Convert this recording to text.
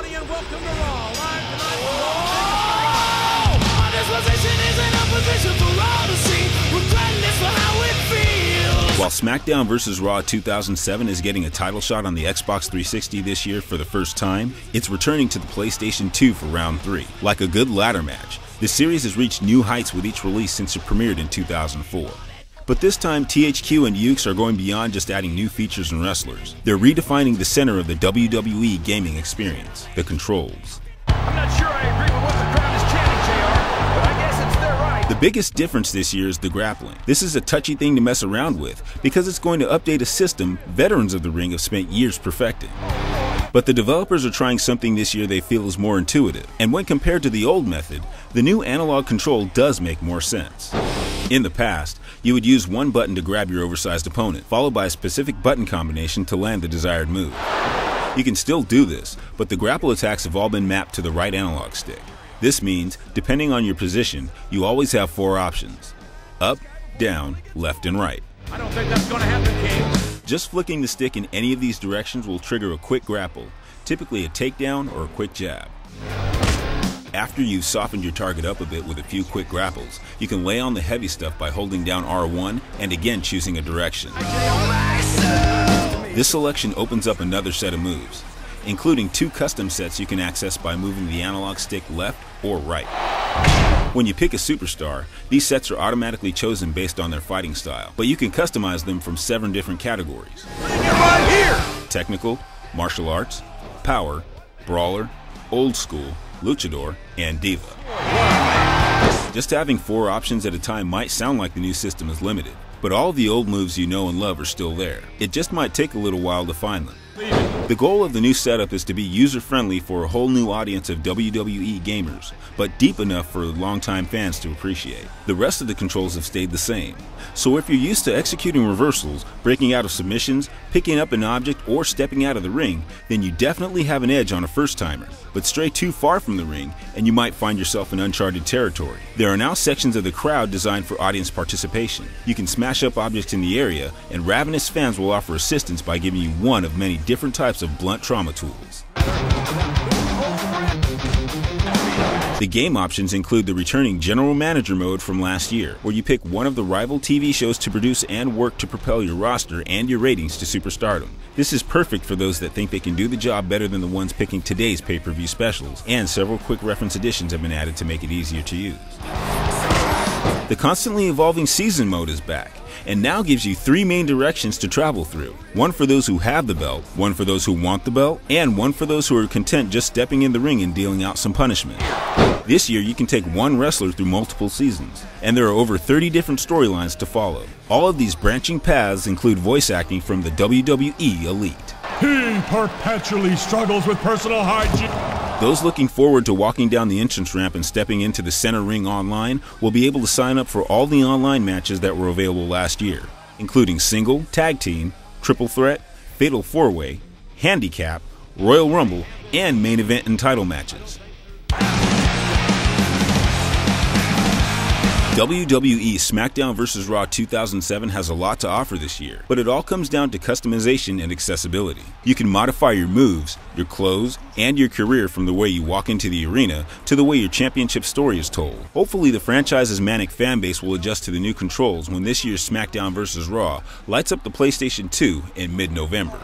everybody, and welcome to Raw. Live tonight from Raw. This position isn't a position for Raw to see. We're glad for how it feels. While SmackDown vs. Raw 2007 is getting a title shot on the Xbox 360 this year for the first time, it's returning to the PlayStation 2 for Round 3. Like a good ladder match, the series has reached new heights with each release since it premiered in 2004. But this time, THQ and Yuke's are going beyond just adding new features and wrestlers. They're redefining the center of the WWE gaming experience, the controls. I'm not sure I agree with what the crowd is chanting, JR, but I guess it's their right. The biggest difference this year is the grappling. This is a touchy thing to mess around with because it's going to update a system veterans of the ring have spent years perfecting. But the developers are trying something this year they feel is more intuitive, and when compared to the old method, the new analog control does make more sense. In the past, you would use one button to grab your oversized opponent, followed by a specific button combination to land the desired move. You can still do this, but the grapple attacks have all been mapped to the right analog stick. This means, depending on your position, you always have 4 options: up, down, left, and right. I don't think that's going to happen, King. Just flicking the stick in any of these directions will trigger a quick grapple, typically a takedown or a quick jab. After you've softened your target up a bit with a few quick grapples, you can lay on the heavy stuff by holding down R1 and again choosing a direction. This selection opens up another set of moves, including 2 custom sets you can access by moving the analog stick left or right. When you pick a superstar, these sets are automatically chosen based on their fighting style, but you can customize them from 7 different categories: technical, martial arts, power, brawler, old school, luchador, and diva. Just having 4 options at a time might sound like the new system is limited, but all of the old moves you know and love are still there. It just might take a little while to find them. The goal of the new setup is to be user-friendly for a whole new audience of WWE gamers, but deep enough for longtime fans to appreciate. The rest of the controls have stayed the same, so if you're used to executing reversals, breaking out of submissions, picking up an object, or stepping out of the ring, then you definitely have an edge on a first-timer. But stray too far from the ring, and you might find yourself in uncharted territory. There are now sections of the crowd designed for audience participation. You can smash up objects in the area, and ravenous fans will offer assistance by giving you one of many different types of blunt trauma tools. The game options include the returning General Manager mode from last year, where you pick one of the rival TV shows to produce and work to propel your roster and your ratings to superstardom. This is perfect for those that think they can do the job better than the ones picking today's pay-per-view specials, and several quick reference additions have been added to make it easier to use. The constantly evolving season mode is back, and now gives you 3 main directions to travel through. One for those who have the belt, one for those who want the belt, and one for those who are content just stepping in the ring and dealing out some punishment. This year you can take one wrestler through multiple seasons, and there are over 30 different storylines to follow. All of these branching paths include voice acting from the WWE Elite. He perpetually struggles with personal hygiene. Those looking forward to walking down the entrance ramp and stepping into the center ring online will be able to sign up for all the online matches that were available last year, including single, tag team, triple threat, fatal 4-way, handicap, Royal Rumble, and main event and title matches. WWE SmackDown vs. Raw 2007 has a lot to offer this year, but it all comes down to customization and accessibility. You can modify your moves, your clothes, and your career from the way you walk into the arena to the way your championship story is told. Hopefully the franchise's manic fanbase will adjust to the new controls when this year's SmackDown vs. Raw lights up the PlayStation 2 in mid-November.